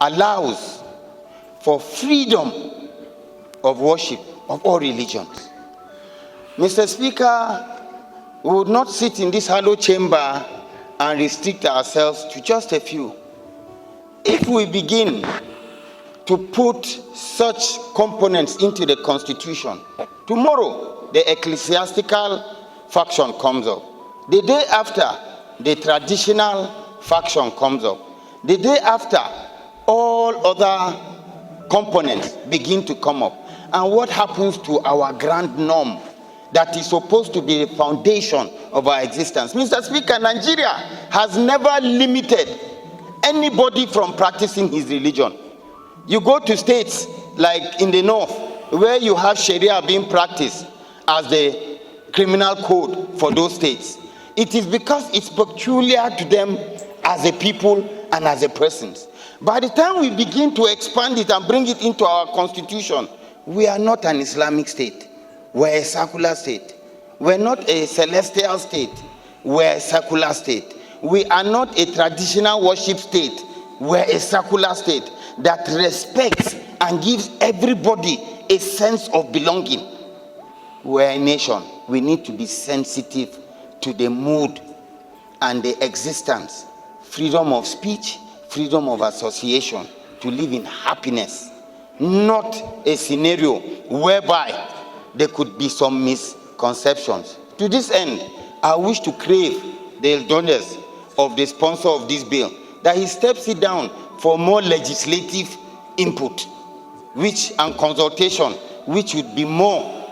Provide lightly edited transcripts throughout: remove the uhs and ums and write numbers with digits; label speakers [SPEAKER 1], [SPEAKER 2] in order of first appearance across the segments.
[SPEAKER 1] allows for freedom of worship of all religions. Mr. Speaker, we would not sit in this hollow chamber and restrict ourselves to just a few. If we begin to put such components into the Constitution, tomorrow the ecclesiastical faction comes up. The day after, the traditional faction comes up. The day after, all other components begin to come up. And what happens to our grand norm that is supposed to be the foundation of our existence? Mr. Speaker, Nigeria has never limited anybody from practicing his religion. You go to states like in the north, where you have Sharia being practiced as the criminal code for those states. It is because it's peculiar to them as a people and as a persons. By the time we begin to expand it and bring it into our constitution, we are not an Islamic state. We're a secular state. We're not a celestial state. We're a secular state. We are not a traditional worship state. We're a secular state that respects and gives everybody a sense of belonging. We're a nation. We need to be sensitive to the mood and the existence, freedom of speech, freedom of association, to live in happiness, not a scenario whereby there could be some misconceptions. To this end, I wish to crave the indulgence of the sponsor of this bill that he steps it down for more legislative input, and consultation, which would be more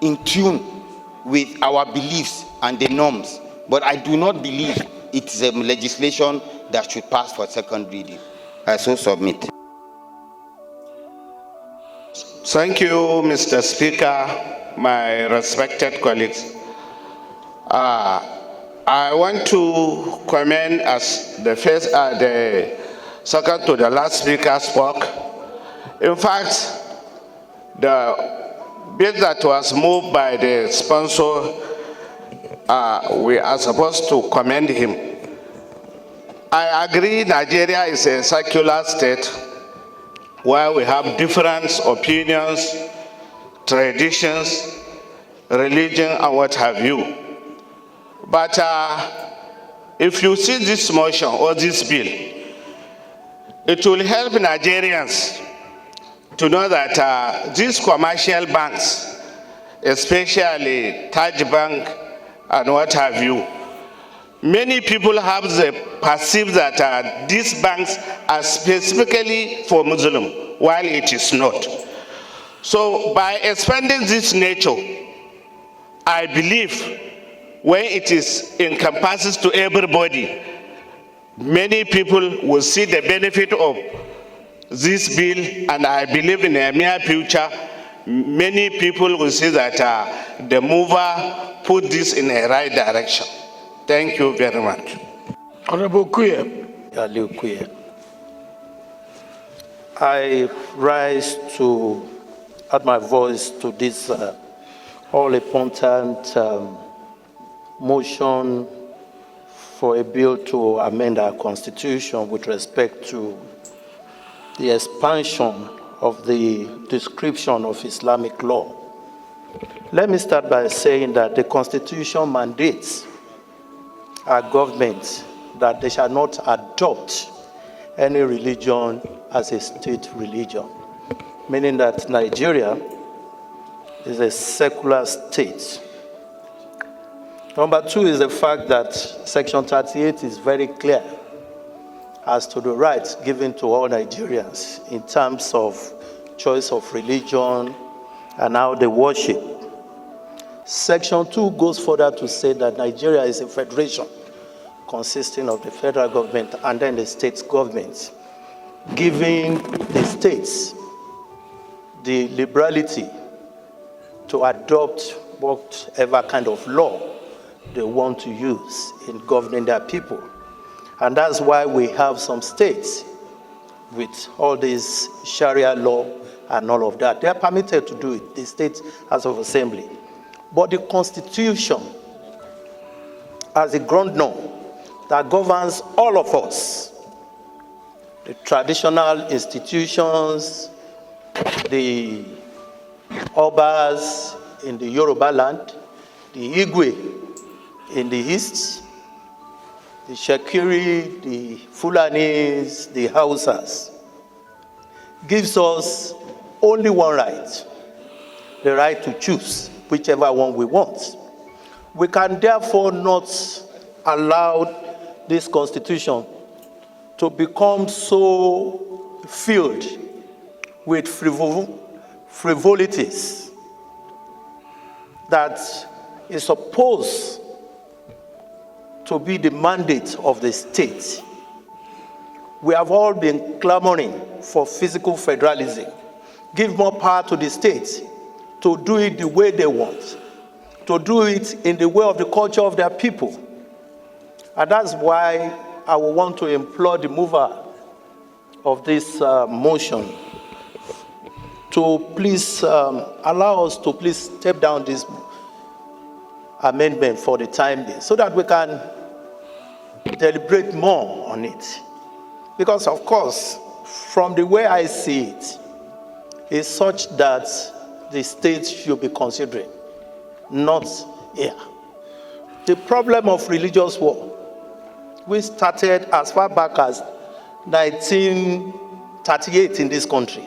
[SPEAKER 1] in tune with our beliefs and the norms. But I do not believe it is a legislation that should pass for second reading. I so submit.
[SPEAKER 2] Thank you, Mr. Speaker, my respected colleagues. I want to comment as the second to the last speaker spoke. In fact, the bill that was moved by the sponsor, we are supposed to commend him. I agree Nigeria is a secular state where we have different opinions, traditions, religion, and what have you. But if you see this motion or this bill, it will help Nigerians to know that these commercial banks, especially Taj Bank and what have you, many people have perceived that these banks are specifically for Muslim, while it is not. So by expanding this nature, I believe when it is encompasses to everybody, many people will see the benefit of this bill, and I believe in the near future, many people will see that the mover put this in a right direction. Thank you very much.
[SPEAKER 3] Honorable Kuye. I rise to add my voice to this all-important motion for a bill to amend our constitution with respect to the expansion of the description of Islamic law. Let me start by saying that the constitution mandates our government that they shall not adopt any religion as a state religion, meaning that Nigeria is a secular state. Number two is the fact that Section 38 is very clear as to the rights given to all Nigerians in terms of choice of religion and how they worship. Section 2 goes further to say that Nigeria is a federation consisting of the federal government and then the state governments, giving the states the liberality to adopt whatever kind of law they want to use in governing their people. And that's why we have some states with all this Sharia law and all of that. They are permitted to do it, the State House of Assembly. But the Constitution, as a ground norm that governs all of us, the traditional institutions, the Obas in the Yoruba land, the Igwe in the east, the Shekiri, the Fulanis, the Hausas, gives us only one right, the right to choose whichever one we want. We can therefore not allow this constitution to become so filled with frivolities that is supposed to be the mandate of the state. We have all been clamoring for physical federalism. Give more power to the states to do it the way they want, to do it in the way of the culture of their people. And that's why I will want to implore the mover of this motion to please allow us to please step down this amendment for the time being so that we can deliberate more on it. Because of course, from the way I see it, it's such that the state should be considering, not here. The problem of religious war, we started as far back as 1938 in this country.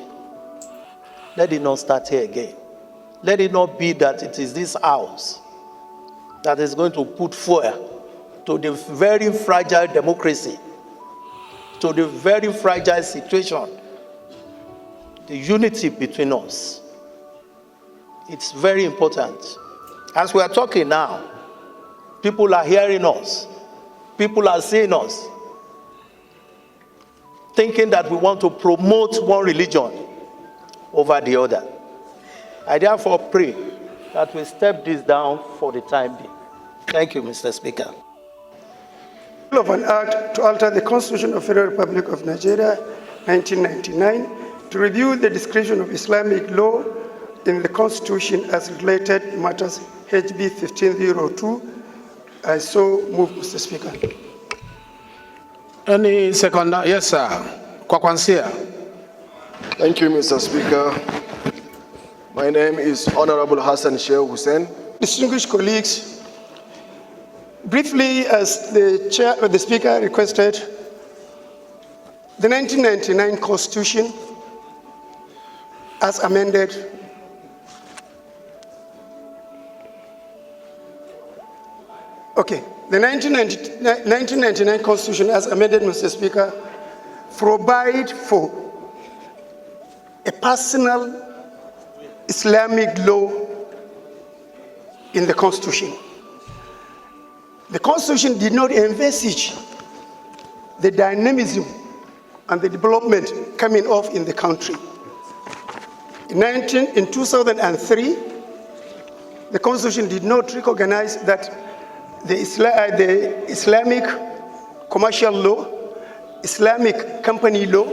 [SPEAKER 3] Let it not start here again. Let it not be that it is this house that is going to put fuel to the very fragile democracy, to the very fragile situation, the unity between us. It's very important. As we are talking now, people are hearing us. People are seeing us, thinking that we want to promote one religion over the other. I therefore pray that we step this down for the time being. Thank you, Mr. Speaker.
[SPEAKER 4] Of an act to alter the Constitution of the Federal Republic of Nigeria, 1999, to review the description of Islamic law in the Constitution as related matters, HB 1502. I so move, Mr. Speaker.
[SPEAKER 5] Any second? Yes, sir. Kwakwansia.
[SPEAKER 6] Thank you, Mr. Speaker. My name is Honorable Hassan Sheikh Hussein.
[SPEAKER 4] Distinguished colleagues, briefly, as the Speaker requested, the 1999 Constitution, as amended, the 1999 Constitution, as amended, Mr. Speaker, provide for a personal Islamic law in the Constitution. The Constitution did not envisage the dynamism and the development coming off in the country. In 2003, the Constitution did not recognize that the Islamic commercial law, Islamic company law,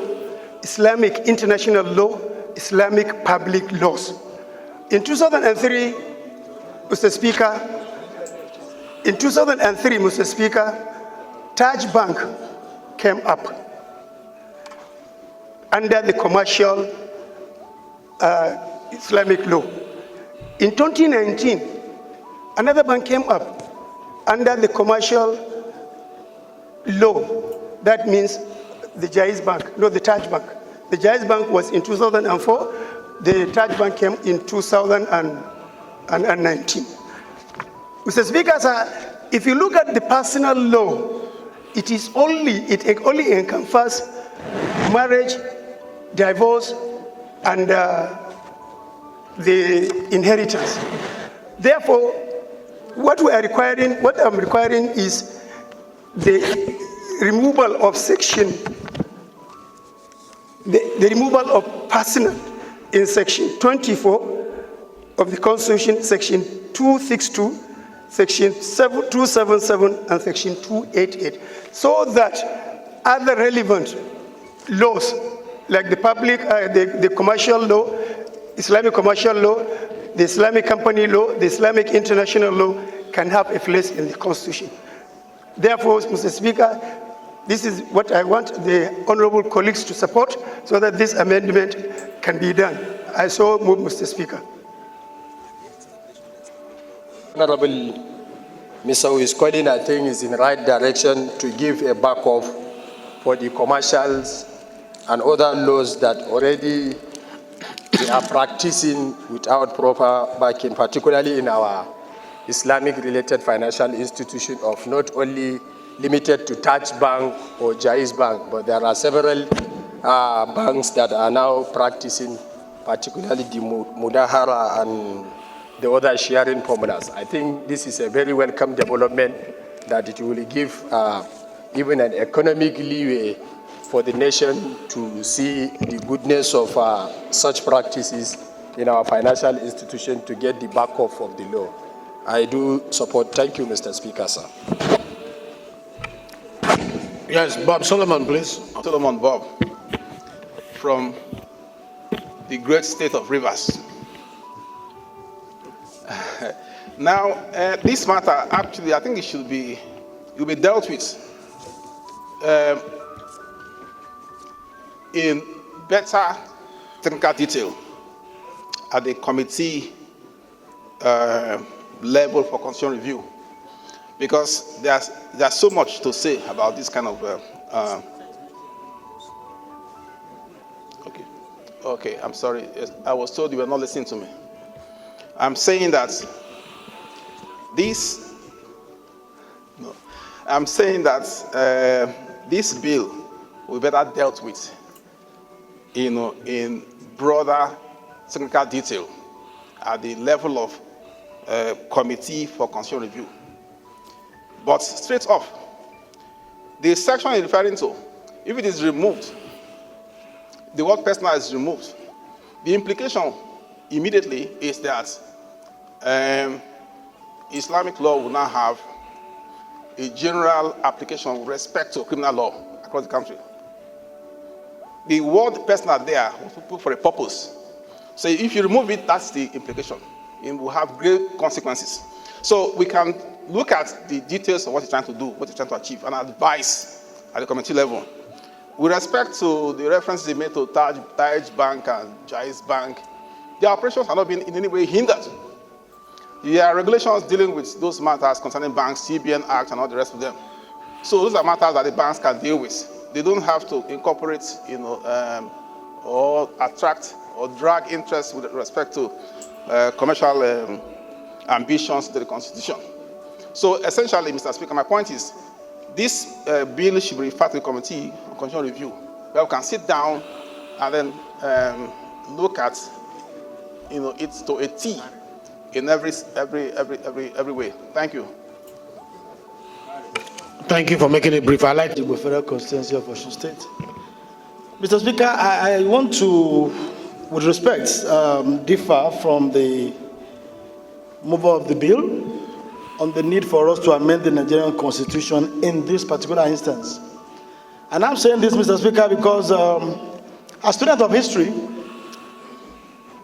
[SPEAKER 4] Islamic international law, Islamic public laws. In 2003, Mr. Speaker, Taj Bank came up under the commercial Islamic law. In 2019, another bank came up under the commercial law. That means the Jaiz Bank, not the Taj Bank. The Jaiz Bank was in 2004. The Taj Bank came in 2019. Mr. Speaker, sir, if you look at the personal law, it only encompasses marriage, divorce, and the inheritance. Therefore, what I'm requiring is the removal of the removal of personal in section 24 of the Constitution, section 262, section 277, and section 288, so that other relevant laws, like the commercial law, Islamic commercial law, the Islamic company law, the Islamic international law, can have a place in the Constitution. Therefore, Mr. Speaker, This is what I want the honorable colleagues to support so that this amendment can be done. I so move, Mr. Speaker.
[SPEAKER 7] Honorable Mr. who is calling, I think, is in the right direction to give a backup for the commercials and other laws that already they are practicing without proper backing, particularly in our Islamic-related financial institution of not only limited to Taj Bank or Jaiz Bank, but there are several banks that are now practicing, particularly the Mudahara and the other sharing formulas. I think this is a very welcome development that it will give even an economic leeway for the nation to see the goodness of such practices in our financial institution to get the backup of the law. I do support. Thank you, Mr. Speaker, sir.
[SPEAKER 5] Yes, Bob Solomon, please. Solomon Bob, from the great state of Rivers. Now, this matter, actually, I think it will be dealt with in better technical detail at the committee level for constitutional review, because there's so much to say about this kind of okay, I'm sorry, I was told you were not listening to me. I'm saying that this bill will be better dealt with in broader technical detail at the level of committee for constitutional review. But straight off, the section you're referring to, if it is removed, the word personal is removed, the implication immediately is that Islamic law will now have a general application with respect to criminal law across the country. The word personal there was put for a purpose. So if you remove it, that's the implication. It will have great consequences. So we can look at the details of what you're trying to do, what you're trying to achieve, and advise at the committee level. With respect to the references they made to Taj Bank and Jaiz Bank, their operations are not being in any way hindered. There are regulations dealing with those matters concerning banks, CBN Act, and all the rest of them. So those are matters that the banks can deal with. They don't have to incorporate, or attract or drag interest with respect to commercial ambitions to the Constitution. So essentially, Mr. Speaker, my point is, this bill should be referred to the committee on constitutional review, where we can sit down and then look at, it to a T in every way. Thank you. Thank you for making it brief. I like
[SPEAKER 3] The federal constituency of Osun State. Mr. Speaker, I want to, with respect, differ from the mover of the bill on the need for us to amend the Nigerian Constitution in this particular instance. And I'm saying this, Mr. Speaker, because as students of history,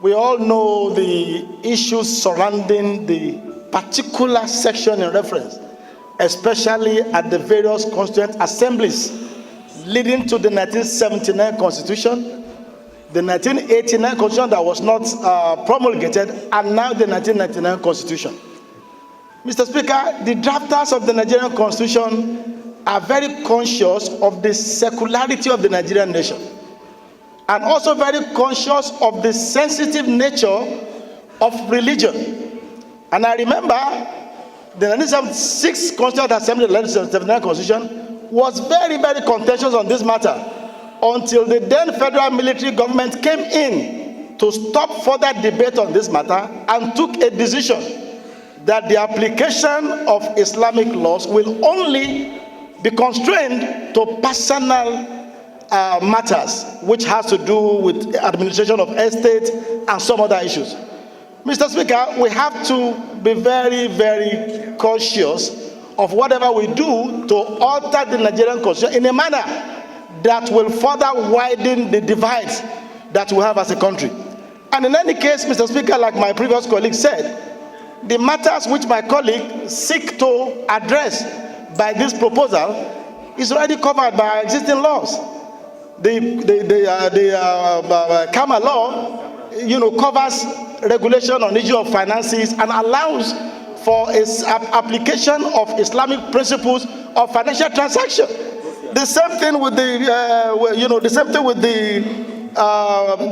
[SPEAKER 3] we all know the issues surrounding the particular section in reference, especially at the various constituent assemblies leading to the 1979 Constitution, the 1989 Constitution that was not promulgated, and now the 1999 Constitution. Mr. Speaker, the drafters of the Nigerian Constitution are very conscious of the secularity of the Nigerian nation, and also very conscious of the sensitive nature of religion. And I remember the 1976 Constituent Assembly, the 1979 Constitution, was very, very contentious on this matter until the then federal military government came in to stop further debate on this matter and took a decision that the application of Islamic laws will only be constrained to personal matters, which has to do with administration of estate and some other issues. Mr. Speaker, we have to be very, very cautious of whatever we do to alter the Nigerian Constitution in a manner that will further widen the divide that we have as a country. And in any case, Mr. Speaker, like my previous colleague said, the matters which my colleague seek to address by this proposal
[SPEAKER 8] is already covered by our existing laws. The Kama law, covers regulation on issue of finances and allows for application of Islamic principles of financial transaction. The same thing with the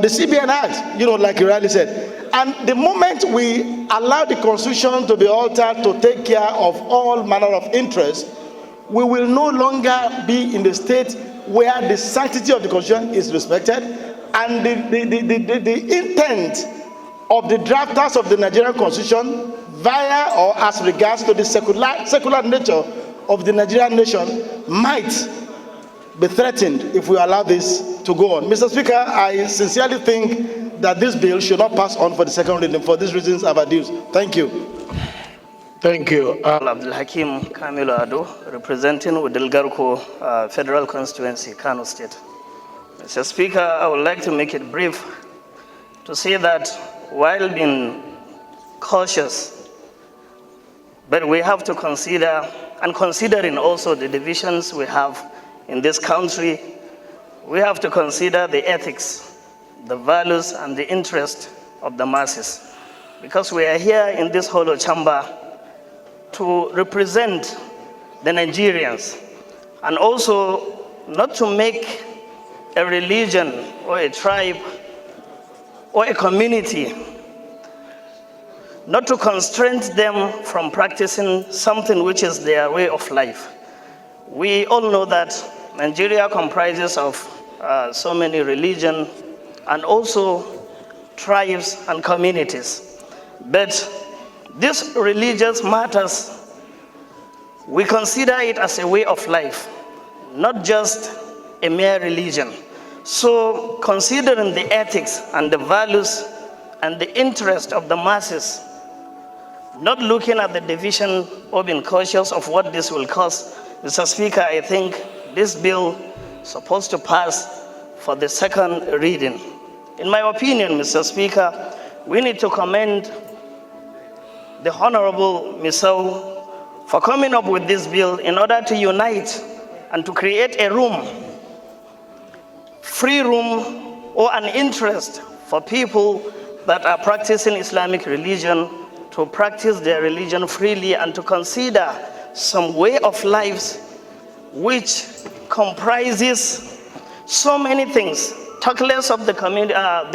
[SPEAKER 8] CBN Act, like you rightly said. And the moment we allow the Constitution to be altered to take care of all manner of interests, we will no longer be in the state where the sanctity of the Constitution is respected, and the intent of the drafters of the Nigerian Constitution via or as regards to the secular nature of the Nigerian nation might be threatened if we allow this to go on. Mr. Speaker, I sincerely think that this bill should not pass on for the second reading for these reasons I've adduced. Thank you.
[SPEAKER 9] Thank you.
[SPEAKER 10] Abdul Hakim Kamilu Ado, representing Udilgarko Federal Constituency, Kano State. Mr. Speaker, I would like to make it brief to say that while being cautious, but we have to consider, and considering also the divisions we have in this country, we have to consider the ethics, the values, and the interest of the masses. Because we are here in this hollow chamber to represent the Nigerians, and also not to make a religion or a tribe or a community, not to constrain them from practicing something which is their way of life. We all know that Nigeria comprises of so many religions and also tribes and communities. But these religious matters, we consider it as a way of life, not just a mere religion. So considering the ethics and the values and the interest of the masses, not looking at the division or being cautious of what this will cause, Mr. Speaker, I think this bill is supposed to pass for the second reading. In my opinion, Mr. Speaker, we need to commend the Honorable Misau for coming up with this bill in order to unite and to create a room, free room or an interest for people that are practicing Islamic religion to practice their religion freely and to consider some way of life which comprises so many things. Talk less of the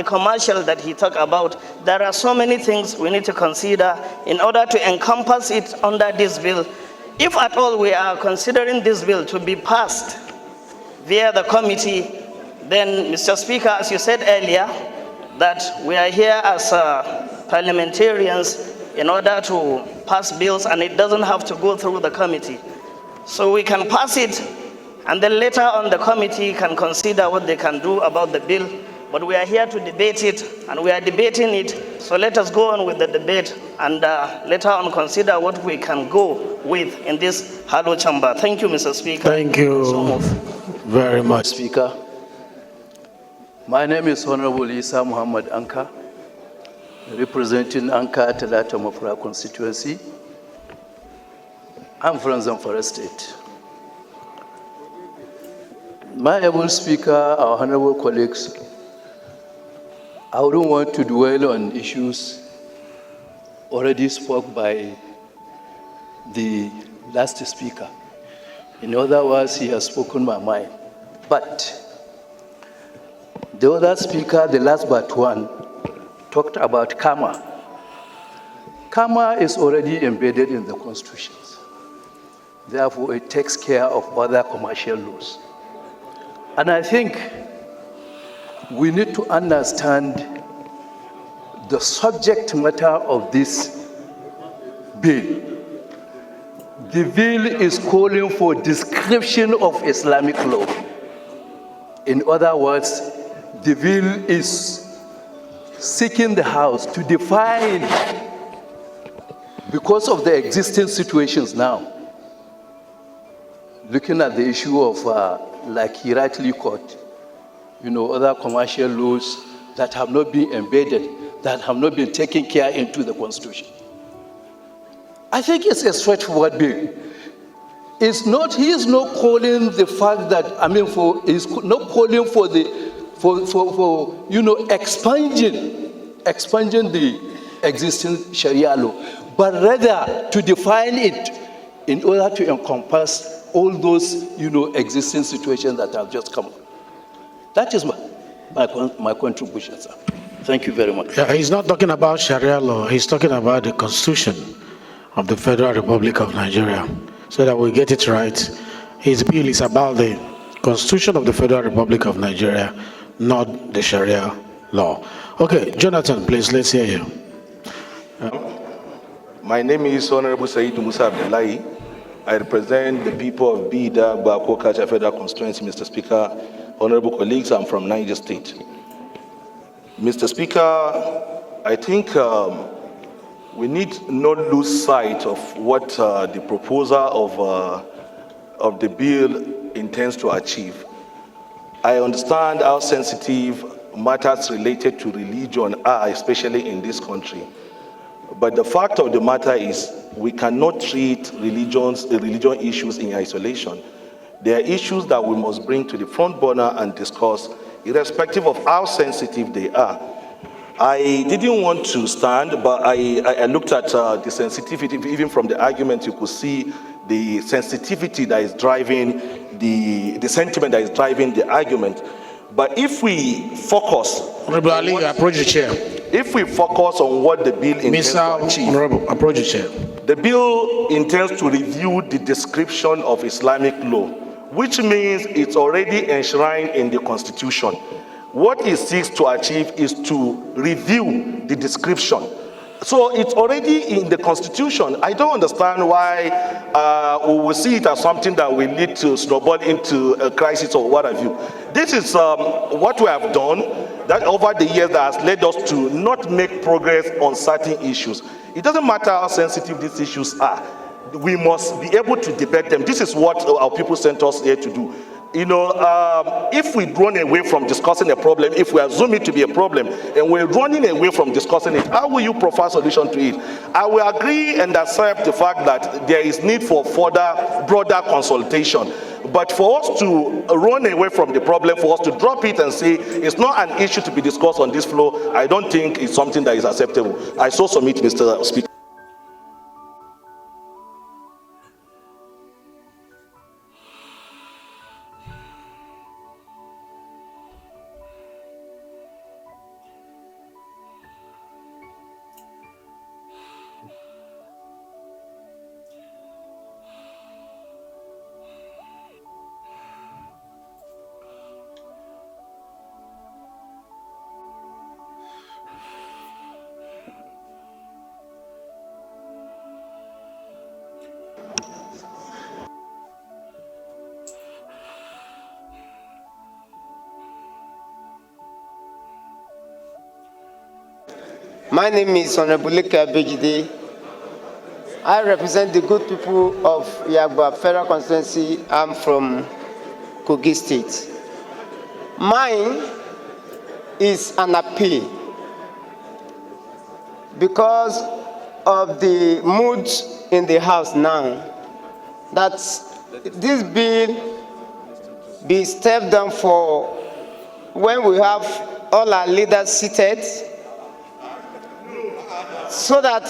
[SPEAKER 10] commercial that he talked about. There are so many things we need to consider in order to encompass it under this bill. If at all we are considering this bill to be passed via the committee, then, Mr. Speaker, as you said earlier, that we are here as parliamentarians in order to pass bills, and it doesn't have to go through the committee. So we can pass it, and then later on the committee can consider what they can do about the bill. But we are here to debate it, and we are debating it. So let us go on with the debate, and later on consider what we can go with in this hollow chamber. Thank you, Mr. Speaker.
[SPEAKER 9] Thank you very much,
[SPEAKER 3] Speaker. My name is Honorable Isl mize, representing Anka Talata Mafra constituency. I'm from Zamfara State. My able speaker, our honorable colleagues, I wouldn't want to dwell on issues already spoke by the last speaker. In other words, he has spoken my mind. But the other speaker, the last but one, talked about karma. Karma is already embedded in the constitutions. Therefore, it takes care of other commercial laws. And I think we need to understand the subject matter of this bill. The bill is calling for description of Islamic law. In other words, the bill is seeking the House to define, because of the existing situations now, looking at the issue of, like he rightly quoted, other commercial laws that have not been embedded, that have not been taken care into the Constitution. I think it's a straightforward bill. he is not calling the fact that, he's not calling for expunging the existing Sharia law, but rather to define it in order to encompass all those, existing situations that have just come up. That is my contribution, sir. Thank you very much.
[SPEAKER 9] Yeah, he's not talking about Sharia law. He's talking about the Constitution of the Federal Republic of Nigeria. So that we get it right, his bill is about the Constitution of the Federal Republic of Nigeria, not the Sharia law. Okay, Jonathan, please, let's hear you.
[SPEAKER 11] My name is Honorable Said Musa Abdullahi. I represent the people of Bida, Bako, Kacha Federal Constituency, Mr. Speaker. Honorable colleagues, I'm from Niger State. Mr. Speaker, I think we need not lose sight of what the proposer of the bill intends to achieve. I understand how sensitive matters related to religion are, especially in this country. But the fact of the matter is we cannot treat religion issues in isolation. There are issues that we must bring to the front burner and discuss, irrespective of how sensitive they are. I didn't want to stand, but I looked at the sensitivity. Even from the argument, you could see the sensitivity that is driving the sentiment that is driving the argument. But if we focus,
[SPEAKER 9] Honorable Ali, approach the chair.
[SPEAKER 11] If we focus on what the bill intends to achieve,
[SPEAKER 9] Honorable, approach the chair.
[SPEAKER 11] The bill intends to review the description of Islamic law, which means it's already enshrined in the Constitution. What it seeks to achieve is to review the description. So it's already in the Constitution. I don't understand why we will see it as something that will lead to snowball into a crisis or what have you. This is what we have done that over the years that has led us to not make progress on certain issues. It doesn't matter how sensitive these issues are. We must be able to debate them. This is what our people sent us here to do. If we run away from discussing a problem, if we assume it to be a problem, and we're running away from discussing it, how will you provide a solution to it? I will agree and accept the fact that there is need for further, broader consultation. But for us to run away from the problem, for us to drop it and say it's not an issue to be discussed on this floor, I don't think it's something that is acceptable. I so submit, Mr. Speaker.
[SPEAKER 12] My name is Honorable Bejide. I represent the good people of Yagba Federal Constituency. I'm from Kogi State. Mine is an appeal because of the mood in the House now, that this bill be stepped down for when we have all our leaders seated, so that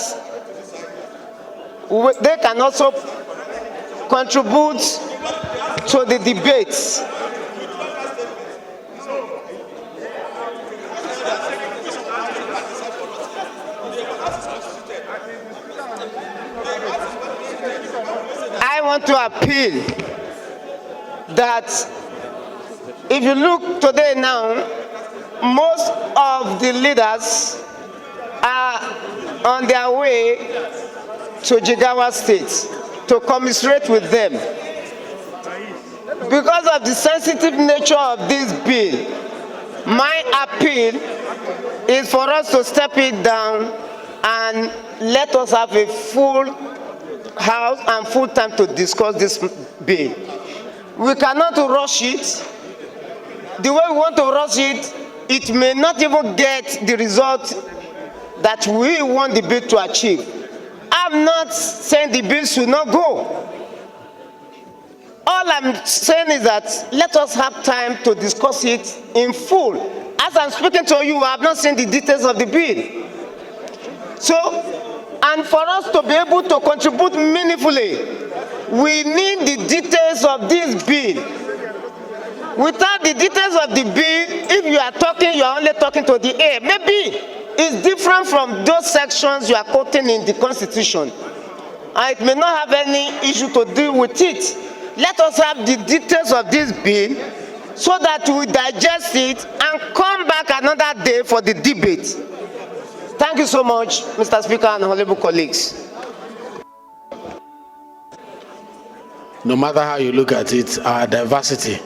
[SPEAKER 12] they can also contribute to the debates. I want to appeal that if you look today now, most of the leaders are on their way to Jigawa State to commiserate with them. Because of the sensitive nature of this bill, my appeal is for us to step it down and let us have a full house and full time to discuss this bill. We cannot rush it. The way we want to rush it, it may not even get the result that we want the bill to achieve. I'm not saying the bill should not go. all I'm saying is that let us have time to discuss it in full. As I'm speaking to you, I have not seen the details of the bill. So, and for us to be able to contribute meaningfully, we need the details of this bill. Without the details of the bill, if you are talking, you are only talking to the air. Maybe it's different from those sections you are quoting in the Constitution. And it may not have any issue to deal with it. Let us have the details of this bill so that we digest it and come back another day for the debate. Thank you so much, Mr. Speaker and honorable colleagues.
[SPEAKER 9] No matter how you look at it, our diversity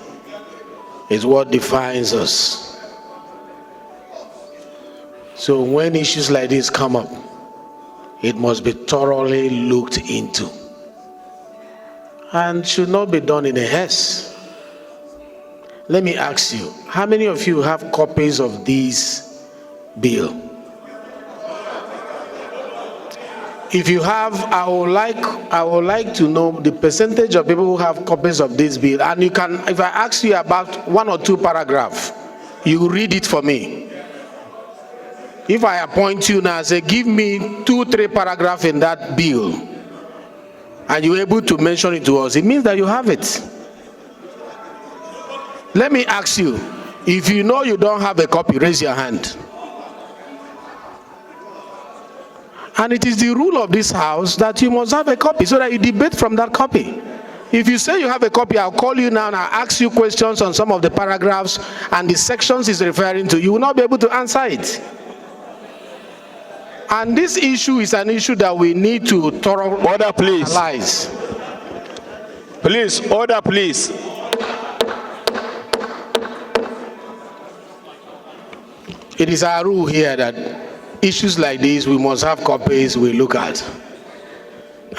[SPEAKER 9] is what defines us. So when issues like this come up, it must be thoroughly looked into and should not be done in a haste. Let me ask you, how many of you have copies of this bill? If you have, I would like to know the percentage of people who have copies of this bill. And you can, if I ask you about 1 or 2 paragraphs, you read it for me. If I appoint you now and say, give me 2, 3 paragraphs in that bill, and you're able to mention it to us, it means that you have it. Let me ask you, if you know you don't have a copy, raise your hand. And it is the rule of this house that you must have a copy so that you debate from that copy. If you say you have a copy, I'll call you now and I'll ask you questions on some of the paragraphs and the sections it's referring to. You will not be able to answer it. And this issue is an issue that we need to thoroughly analyze.
[SPEAKER 11] Please, order, please.
[SPEAKER 9] It is our rule here that issues like this, we must have copies we look at.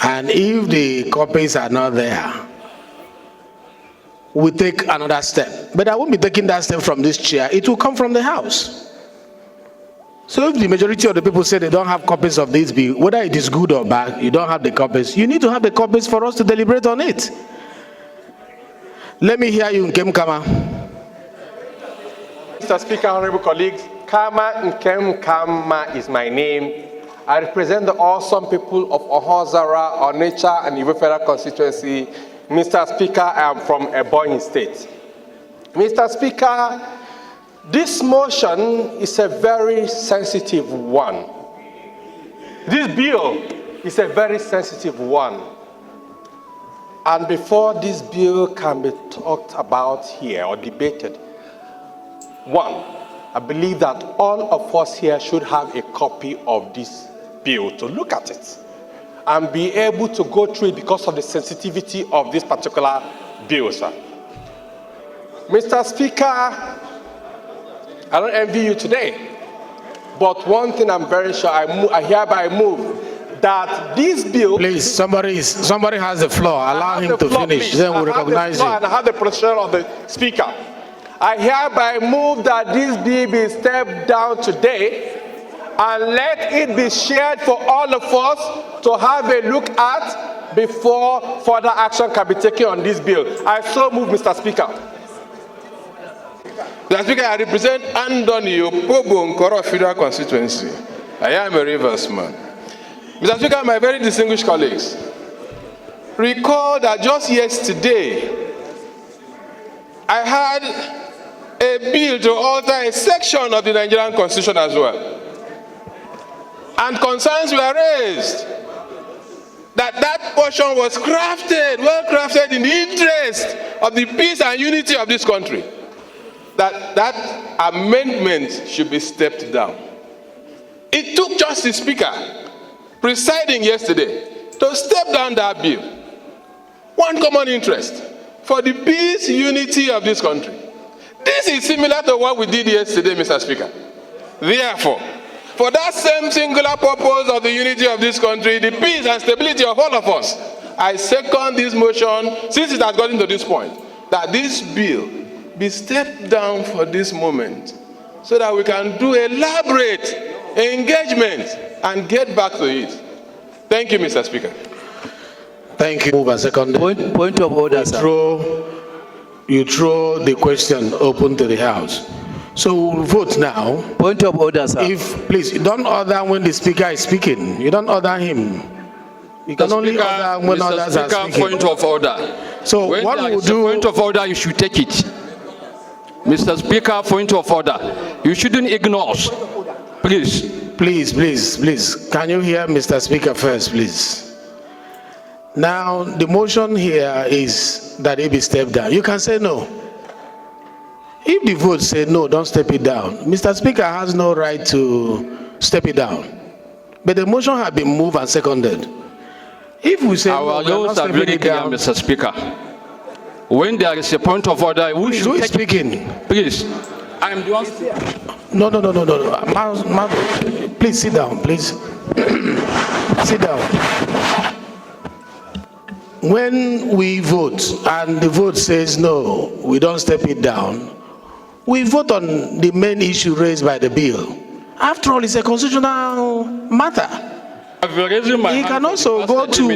[SPEAKER 9] And if the copies are not there, we take another step. But I won't be taking that step from this chair. It will come from the house. So if the majority of the people say they don't have copies of this bill, whether it is good or bad, you don't have the copies, you need to have the copies for us to deliberate on it. Let me hear you, Nkem Kama.
[SPEAKER 7] Mr. Speaker, honorable colleagues, Kama Nkem Kama is my name. I represent the awesome people of Ohozara, Onitsha, and Ivo Federal Constituency. Mr. Speaker, I am from Ebonyi State. Mr. Speaker, this motion is a very sensitive one. This bill is a very sensitive one. And before this bill can be talked about here or debated, one, I believe that all of us here should have a copy of this bill to look at it and be able to go through it because of the sensitivity of this particular bill, sir. Mr. Speaker, I don't envy you today, but one thing I'm very sure, I hereby move that this bill...
[SPEAKER 9] Please, somebody has the floor. Allow him to finish,
[SPEAKER 7] please.
[SPEAKER 9] then we'll recognize you.
[SPEAKER 7] And I have the position of the Speaker. I hereby move that this bill be stepped down today and let it be shared for all of us to have a look at before further action can be taken on this bill. I so move, Mr. Speaker.
[SPEAKER 13] Mr. Speaker, I represent Andoni Opobo Nkoro Federal Constituency. I am a Rivers man. Mr. Speaker, my very distinguished colleagues, recall that just yesterday, I had a bill to alter a section of the Nigerian Constitution as well. And concerns were raised that portion was crafted, well crafted in the interest of the peace and unity of this country. That amendment should be stepped down. It took just the Speaker presiding yesterday to step down that bill. One common interest for the peace, unity of this country. This is similar to what we did yesterday, Mr. Speaker. Therefore, for that same singular purpose of the unity of this country, the peace and stability of all of us, I second this motion, since it has gotten to this point, that this bill be stepped down for this moment so that we can do elaborate engagement and get back to it. Thank you, Mr. Speaker.
[SPEAKER 9] Thank you. Move a second.
[SPEAKER 14] Point of order, sir.
[SPEAKER 9] You throw the question open to the House. So we'll vote now.
[SPEAKER 14] Point of order, sir.
[SPEAKER 9] Please, don't order when the speaker is speaking. You don't order him. You can only order when others are speaking.
[SPEAKER 15] Point of order.
[SPEAKER 9] So
[SPEAKER 15] when
[SPEAKER 9] what we'll do...
[SPEAKER 15] Point of order, you should take it. Mr. Speaker, point of order. You shouldn't ignore us. Please.
[SPEAKER 9] Please. Can you hear Mr. Speaker first, please? Now, the motion here is that it be stepped down. You can say no. If the vote say no, don't step it down. Mr. Speaker has no right to step it down. But the motion has been moved and seconded. If we say
[SPEAKER 15] our
[SPEAKER 9] no,
[SPEAKER 15] laws are very clear, Mr. Speaker. When there is a point of order, we should take
[SPEAKER 9] speaking.
[SPEAKER 15] Please. I'm the one.
[SPEAKER 9] No. Please sit down, please. Sit down. When we vote and the vote says no, we don't step it down, we vote on the main issue raised by the bill. After all, it's a constitutional matter. He can also go to,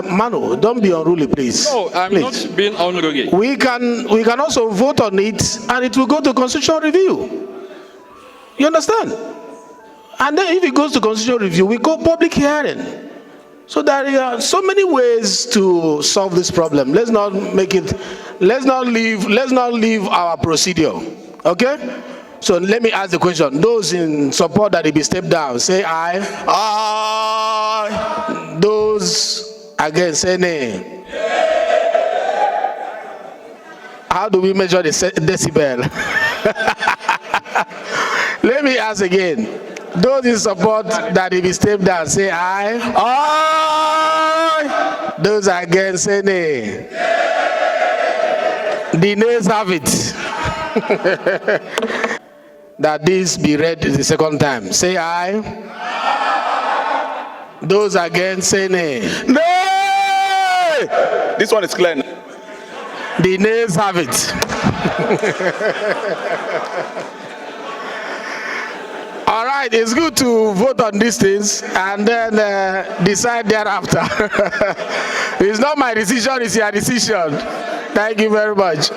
[SPEAKER 9] Manu, don't be unruly, please.
[SPEAKER 15] No, I'm not being unruly.
[SPEAKER 9] We can also vote on it and it will go to constitutional review. You understand? And then if it goes to constitutional review, we go public hearing. So there are so many ways to solve this problem. Let's not leave our procedure. Okay? So let me ask the question. Those in support that it be stepped down, say aye. Aye. Those against, say nay. How do we measure the decibel? Let me ask again. Those in support that it be stepped down, say aye. Aye. Those against, say nay. The nays have it. That this be read the second time. Say aye. Aye. Those against, say nay. Nay!
[SPEAKER 11] This one is clear.
[SPEAKER 9] The nays have it. All right, it's good to vote on these things and then decide thereafter. It's not my decision, it's your decision. Thank you very much.